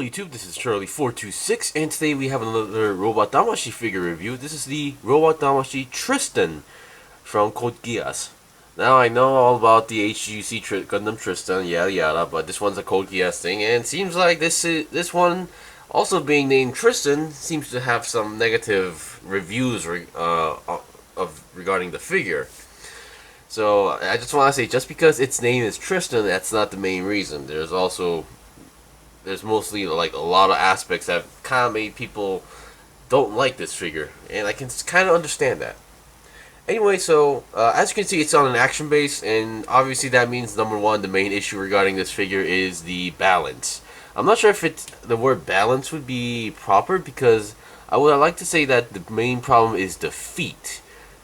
YouTube, this is Charlie426, and today we have another Robot Damashii figure review. This is the Robot Damashii Tristan from geass. Now I know all about the HGC Gundam Tristan, yada yada, but this one's a geass thing, and it seems like this one, also being named Tristan, seems to have some negative reviews regarding the figure. So I just want to say, just because its name is Tristan, that's not the main reason. There's mostly like a lot of aspects that kind of made people don't like this figure, and I can kind of understand that. Anyway, so as you can see, it's on an action base, and obviously that means number one, the main issue regarding this figure is the balance. I'm not sure if the word balance would be proper, because I would like to say that the main problem is the feet,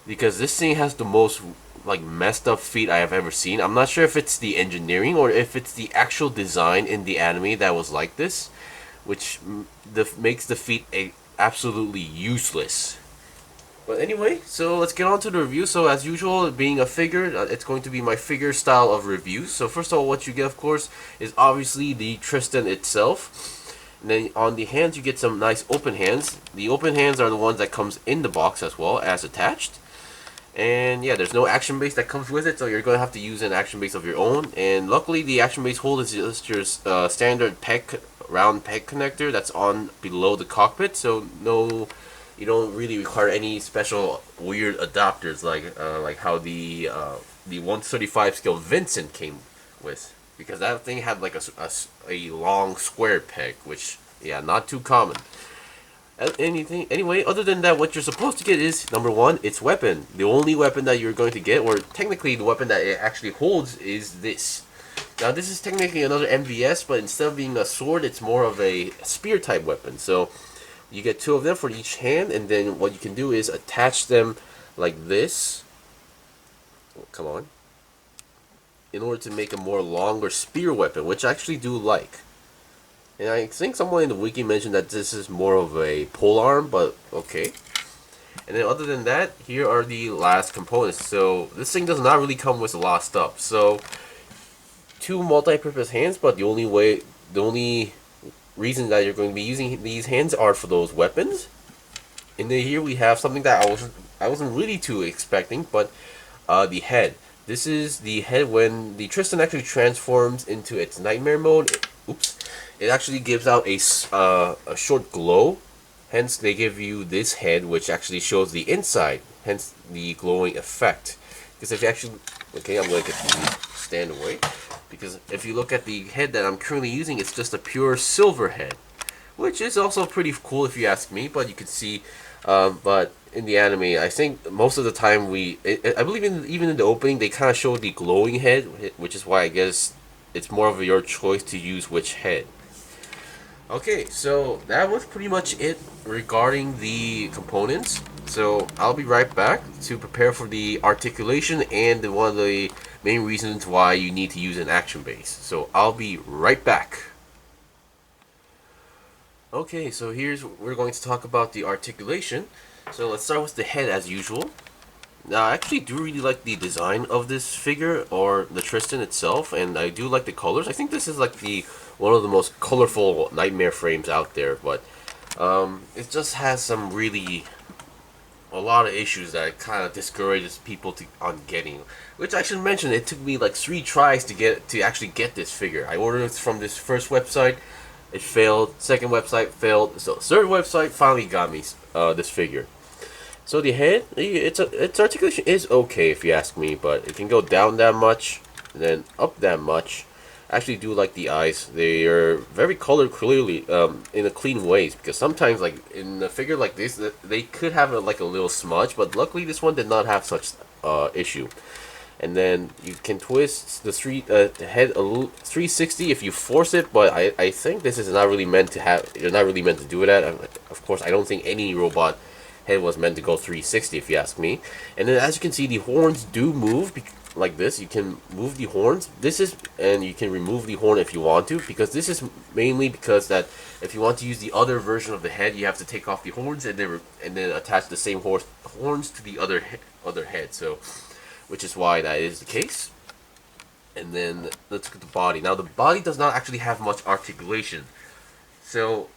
because this thing has the most like messed up feet I have ever seen. I'm not sure if it's the engineering or if it's the actual design in the anime that was like this, which makes the feet absolutely useless. But anyway, so let's get on to the review. So as usual, being a figure, it's going to be my figure style of review. So first of all, what you get, of course, is obviously the Tristan itself. And then on the hands, you get some nice open hands. The open hands are the ones that comes in the box as well as attached. And yeah, there's no action base that comes with it, so you're going to have to use an action base of your own. And luckily, the action base hole is just your standard round peg connector that's on below the cockpit. So no, you don't really require any special weird adapters like how the 135 scale Vincent came with, because that thing had like a long square peg, which yeah, not too common. Anyway, other than that, what you're supposed to get is, number one, its weapon. The only weapon that you're going to get, or technically the weapon that it actually holds, is this. Now this is technically another MVS, but instead of being a sword, it's more of a spear type weapon. So you get two of them for each hand, and then what you can do is attach them like this. Oh, come on. In order to make a more longer spear weapon, which I actually do like. And I think someone in the wiki mentioned that this is more of a polearm, but okay. And then other than that, here are the last components. So this thing does not really come with a lot of stuff. So two multi-purpose hands, but the only reason that you're going to be using these hands are for those weapons. And then here we have something that I wasn't really too expecting, but the head. This is the head when the Tristan actually transforms into its knightmare mode. Oops. It actually gives out a short glow, hence they give you this head, which actually shows the inside, hence the glowing effect. Because if you actually, okay, I'm going to get the stand away, because if you look at the head that I'm currently using, it's just a pure silver head, which is also pretty cool if you ask me. But you can see, but in the anime, I think most of the time I believe even in the opening, they kind of show the glowing head, which is why I guess it's more of your choice to use which head. Okay, so that was pretty much it regarding the components. So I'll be right back to prepare for the articulation and one of the main reasons why you need to use an action base. So I'll be right back. Okay, so we're going to talk about the articulation. So let's start with the head as usual. Now, I actually do really like the design of this figure, or the Tristan itself, and I do like the colors. I think this is like one of the most colorful knightmare frames out there, but it just has a lot of issues that kind of discourages people on getting. Which I should mention, it took me like 3 tries to actually get this figure. I ordered it from this first website, it failed. Second website failed. So third website finally got me this figure. So the head, its articulation is okay if you ask me, but it can go down that much, and then up that much. I actually do like the eyes. They are very colored clearly, in a clean ways, because sometimes like in a figure like this, they could have like a little smudge, but luckily this one did not have such issue. And then you can twist the head a little 360 if you force it, but I think this is not really meant to have. You're not really meant to do that. Of course, I don't think any robot head was meant to go 360 if you ask me. And then as you can see, the horns do move like this. You can move the horns. And you can remove the horn if you want to, because this is mainly because that if you want to use the other version of the head, you have to take off the horns and then attach the same horns to the other head. So, which is why that is the case. And then let's look at the body. Now the body does not actually have much articulation. So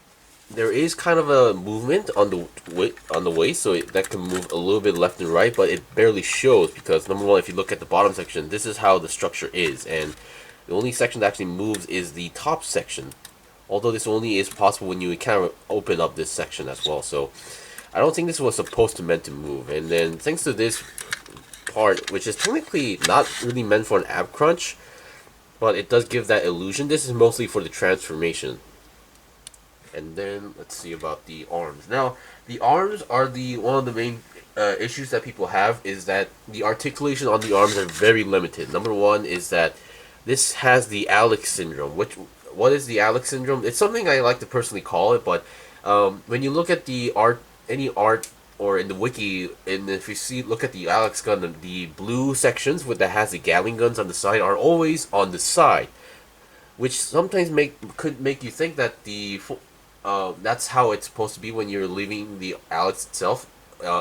there is kind of a movement on the waist, so that can move a little bit left and right, but it barely shows because number one, if you look at the bottom section, this is how the structure is, and the only section that actually moves is the top section. Although this only is possible when you kind of open up this section as well. So I don't think this was supposed to meant to move. And then thanks to this part, which is technically not really meant for an ab crunch, but it does give that illusion. This is mostly for the transformation. And then let's see about the arms. Now the arms are the one of the main issues that people have, is that the articulation on the arms are very limited. Number one is that this has the Alex syndrome. What is the Alex syndrome? It's something I like to personally call it, but when you look at the art, any art, or in the wiki, and if you look at the Alex gun, the blue sections that has the Gatling guns on the side are always on the side, which sometimes could make you think that that's how it's supposed to be when you're leaving the Alex itself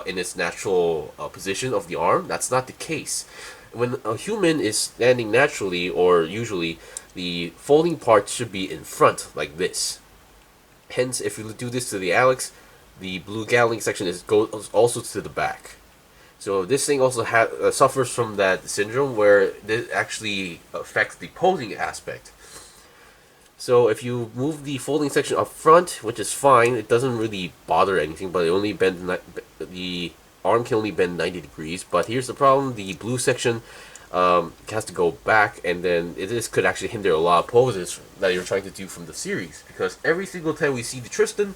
in its natural position of the arm. That's not the case. When a human is standing naturally, or usually, the folding part should be in front, like this. Hence, if you do this to the Alex, the blue Gatling section goes also to the back. So this thing also suffers from that syndrome where this actually affects the posing aspect. So if you move the folding section up front, which is fine, it doesn't really bother anything, but it only the arm can only bend 90 degrees. But here's the problem: the blue section has to go back, and then this could actually hinder a lot of poses that you're trying to do from the series, because every single time we see the Tristan,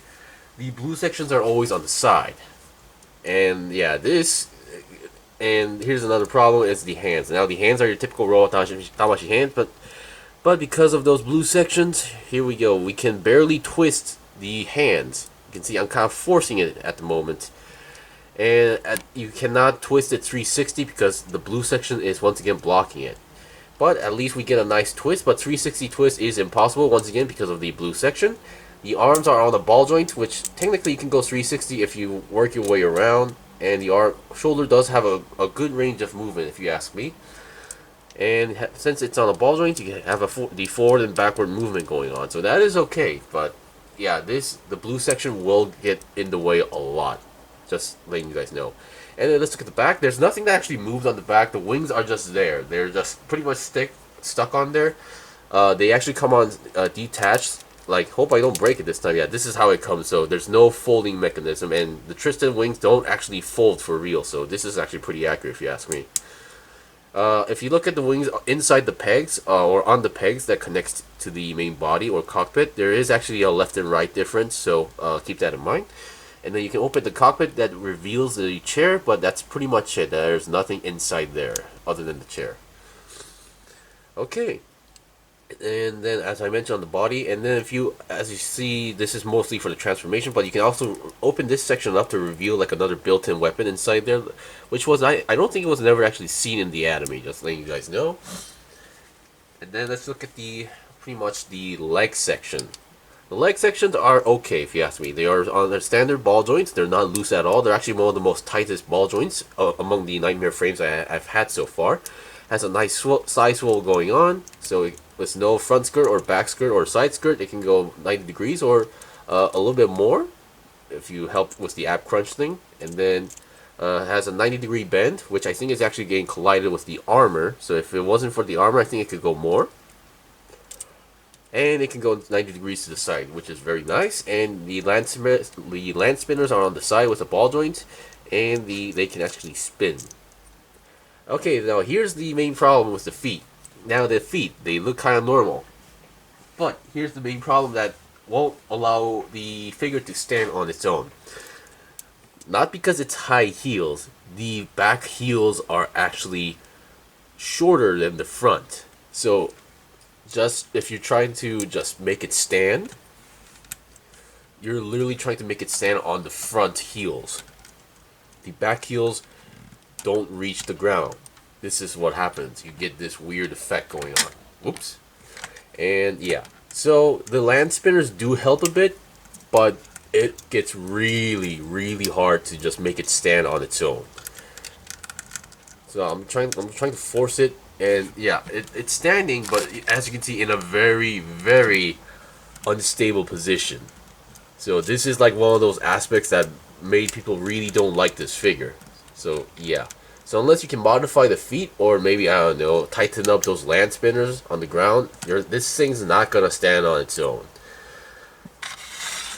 the blue sections are always on the side. And yeah, and here's another problem, is the hands. Now the hands are your typical Robot Damashii hands, but because of those blue sections, here we go, we can barely twist the hands. You can see I'm kind of forcing it at the moment. And you cannot twist it 360 because the blue section is once again blocking it. But at least we get a nice twist, but 360 twist is impossible once again because of the blue section. The arms are on a ball joint, which technically you can go 360 if you work your way around, and the shoulder does have a good range of movement if you ask me. And since it's on a ball joint, you have the forward and backward movement going on, so that is okay. But yeah, the blue section will get in the way a lot. Just letting you guys know. And then let's look at the back. There's nothing that actually moves on the back. The wings are just there. They're just pretty much stuck on there. They actually come on detached. Like, hope I don't break it this time. Yeah, this is how it comes. So there's no folding mechanism, and the Tristan wings don't actually fold for real. So this is actually pretty accurate if you ask me. If you look at the wings inside the pegs, or on the pegs that connects to the main body or cockpit, there is actually a left and right difference. So keep that in mind. And then you can open the cockpit that reveals the chair, but that's pretty much it. There's nothing inside there other than the chair. Okay. And then, as I mentioned, on the body, and then as you see, this is mostly for the transformation, but you can also open this section up to reveal like another built-in weapon inside there, which was, I don't think it was never actually seen in the anime, just letting you guys know. And then let's look at pretty much the leg section. The leg sections are okay, if you ask me. They are on their standard ball joints. They're not loose at all. They're actually one of the most tightest ball joints among the Knightmare frames I've had so far. Has a nice side swivel going on, so with no front skirt or back skirt or side skirt, it can go 90 degrees or a little bit more if you help with the ab crunch thing. And then has a 90-degree bend, which I think is actually getting collided with the armor. So if it wasn't for the armor, I think it could go more. And it can go 90 degrees to the side, which is very nice. And the land spinners are on the side with a ball joint, and they can actually spin. Okay, now here's the main problem with the feet. Now the feet, they look kind of normal. But here's the main problem that won't allow the figure to stand on its own. Not because it's high heels, the back heels are actually shorter than the front. So just if you're trying to just make it stand, you're literally trying to make it stand on the front heels. The back heels don't reach the ground. This is what happens. You get this weird effect going on. Whoops. And yeah. So the land spinners do help a bit, but it gets really, really hard to just make it stand on its own. So I'm trying to force it, and yeah, it's standing, but as you can see, in a very, very unstable position. So this is like one of those aspects that made people really don't like this figure. So yeah. So unless you can modify the feet, or maybe, I don't know, tighten up those land spinners on the ground, this thing's not gonna stand on its own.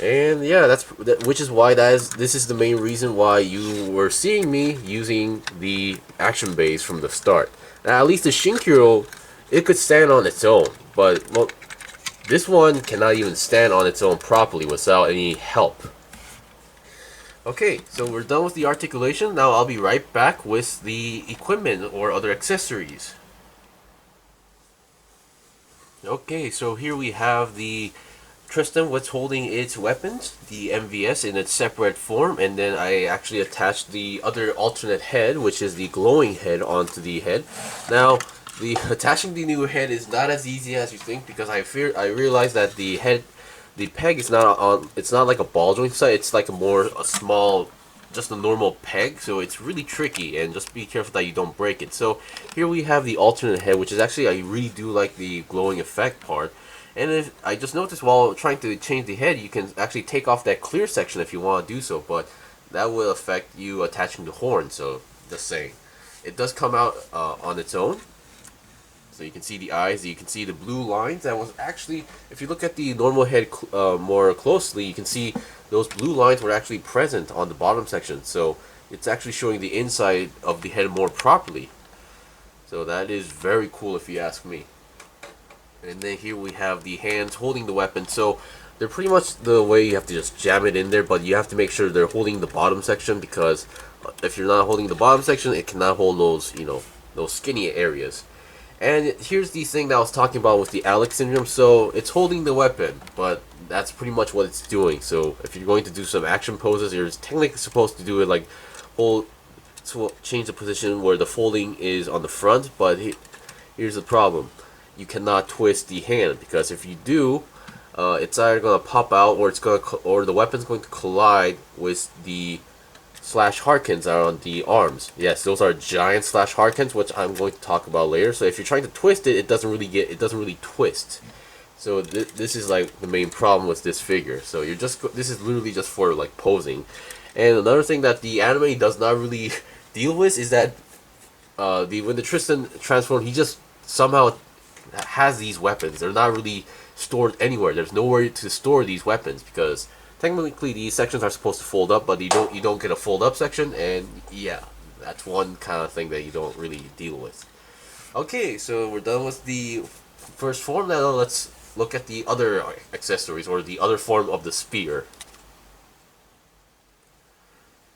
And yeah, which is why this is the main reason why you were seeing me using the action base from the start. Now at least the shinkiro, it could stand on its own, but well, this one cannot even stand on its own properly without any help. Okay, so we're done with the articulation. Now I'll be right back with the equipment or other accessories. Okay, so here we have the Tristan, what's holding its weapons, the MVS in its separate form, and then I actually attached the other alternate head, which is the glowing head, onto the head. Now, attaching the new head is not as easy as you think, because I realized that the peg is not on. It's not like a ball joint side. It's like a small, just a normal peg. So it's really tricky, and just be careful that you don't break it. So here we have the alternate head, which is actually, I really do like the glowing effect part. And if I just noticed while trying to change the head, you can actually take off that clear section if you want to do so, but that will affect you attaching the horn. So just saying, it does come out on its own. So you can see the eyes, you can see the blue lines. That was actually, if you look at the normal head more closely, you can see those blue lines were actually present on the bottom section. So it's actually showing the inside of the head more properly. So that is very cool if you ask me. And then here we have the hands holding the weapon. So they're pretty much the way you have to just jam it in there, but you have to make sure they're holding the bottom section, because if you're not holding the bottom section, it cannot hold those, those skinny areas. And here's the thing that I was talking about with the Alex syndrome. So it's holding the weapon, but that's pretty much what it's doing. So if you're going to do some action poses, you're technically supposed to do it like change the position where the folding is on the front, but here's the problem. You cannot twist the hand, because if you do, it's either gonna pop out, or the weapon's going to collide with the slash harkins that are on the arms. Yes, those are giant slash harkins, which I'm going to talk about later. So if you're trying to twist it, it doesn't really twist. So this is like the main problem with this figure. So this is literally just for like posing. And another thing that the anime does not really deal with is that when the Tristan transforms, he just somehow has these weapons. They're not really stored anywhere. There's nowhere to store these weapons, because technically these sections are supposed to fold up, but you don't get a fold up section, and yeah, that's one kind of thing that you don't really deal with. Okay, so we're done with the first form. Now let's look at the other accessories, or the other form of the spear.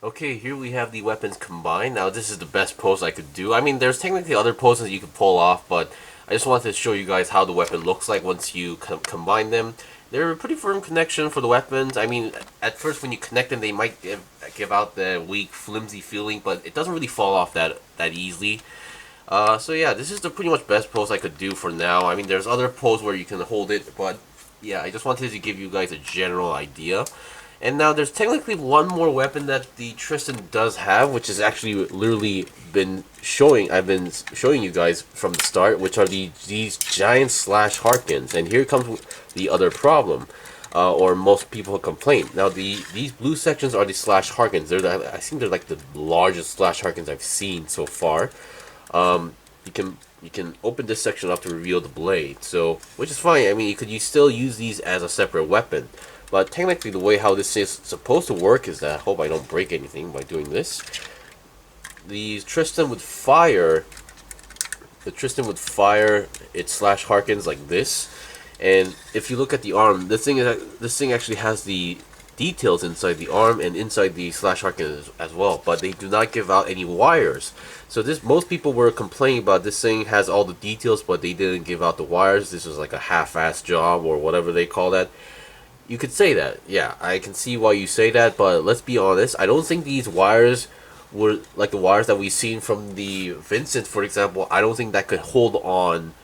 Okay, here we have the weapons combined. Now this is the best pose I could do. I mean, there's technically other poses you could pull off, but I just wanted to show you guys how the weapon looks like once you combine them. They're a pretty firm connection for the weapons. I mean, at first when you connect them, they might give out the weak, flimsy feeling, but it doesn't really fall off that easily. So yeah, this is the pretty much best pose I could do for now. I mean, there's other poses where you can hold it, but yeah, I just wanted to give you guys a general idea. And now there's technically one more weapon that the Tristan does have, which is actually literally I've been showing you guys from the start, which are these giant slash harkins. And here comes the other problem, or most people complain. Now these blue sections are the slash harkins. I think they're like the largest slash harkins I've seen so far. You can open this section up to reveal the blade, so which is fine. I mean, you still use these as a separate weapon. But technically, the way how this is supposed to work is that, I hope I don't break anything by doing this. The Tristan would fire its slash harkins like this, and if you look at the arm, this thing actually has the details inside the arm and inside the slash harkins as well, but they do not give out any wires. So most people were complaining about this thing has all the details, but they didn't give out the wires. This was like a half-assed job, or whatever they call that. You could say that, yeah, I can see why you say that, but let's be honest, I don't think these wires were like the wires that we've seen from the Vincent, for example. I don't think that could hold on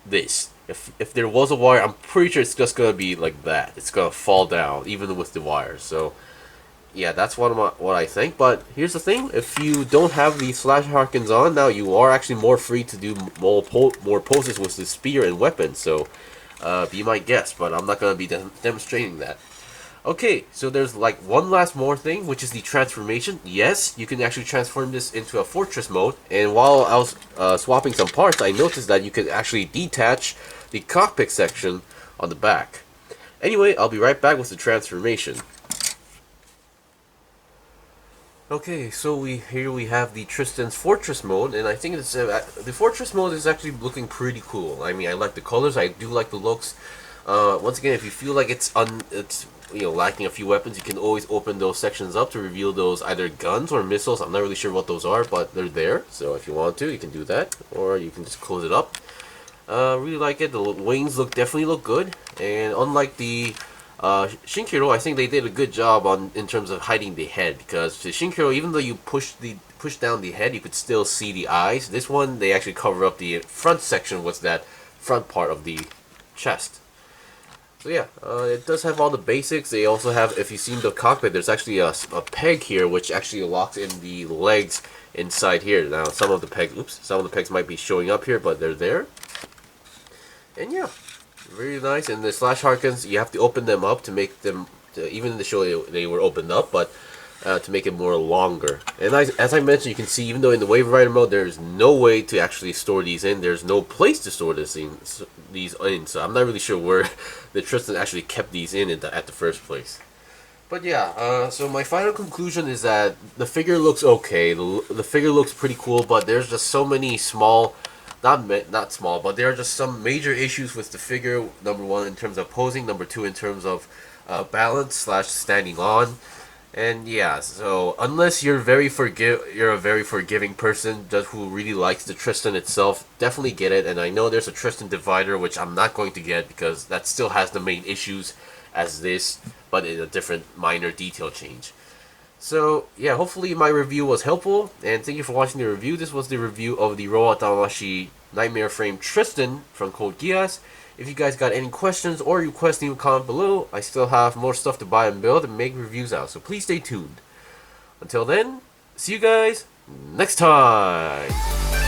this. If there was a wire, I'm pretty sure it's just gonna be like that. It's gonna fall down, even with the wires. So, yeah, that's what I think. But here's the thing: if you don't have the slash harkins on, now you are actually more free to do more poses with the spear and weapon. So, be my guest, but I'm not going to be demonstrating that. Okay, so there's like one last more thing, which is the transformation. Yes, you can actually transform this into a fortress mode, and while I was swapping some parts, I noticed that you could actually detach the cockpit section on the back. Anyway, I'll be right back with the transformation. Okay, so here we have the Tristan's Fortress mode, and I think it's the Fortress mode is actually looking pretty cool. I mean, I like the colors, I do like the looks. Once again, if you feel like it's lacking a few weapons, you can always open those sections up to reveal those either guns or missiles. I'm not really sure what those are, but they're there. So if you want to, you can do that, or you can just close it up. Really like it. The wings definitely look good, and unlike the shinkiro, I think they did a good job in terms of hiding the head, because the shinkiro, even though you push down the head, you could still see the eyes. This one, they actually cover up the front section with that front part of the chest. So yeah, it does have all the basics. They also have, if you've seen the cockpit, there's actually a peg here which actually locks in the legs inside here. Now some of the pegs might be showing up here, but they're there. And yeah, very nice. And the slash harkens, you have to open them up to make them, even in the show they were opened up, but to make it more longer. And as I mentioned, you can see even though in the Wave Rider mode there's no way to actually store these in, there's no place to store these in, so I'm not really sure where the Tristan actually kept these in at the first place. But yeah, so my final conclusion is that the figure looks okay, the figure looks pretty cool, but there's just so many small, not small, but there are just some major issues with the figure. Number one, in terms of posing. Number two, in terms of balance / standing on. And yeah, so unless you're a very forgiving person who really likes the Tristan itself, definitely get it. And I know there's a Tristan divider, which I'm not going to get because that still has the main issues as this, but in a different minor detail change. So yeah, hopefully my review was helpful, and thank you for watching the review. This was the review of the Robot Damashii Nightmare Frame Tristan from Code Geass. If you guys got any questions or requests, leave a comment below. I still have more stuff to buy and build and make reviews out, so please stay tuned. Until then, see you guys next time!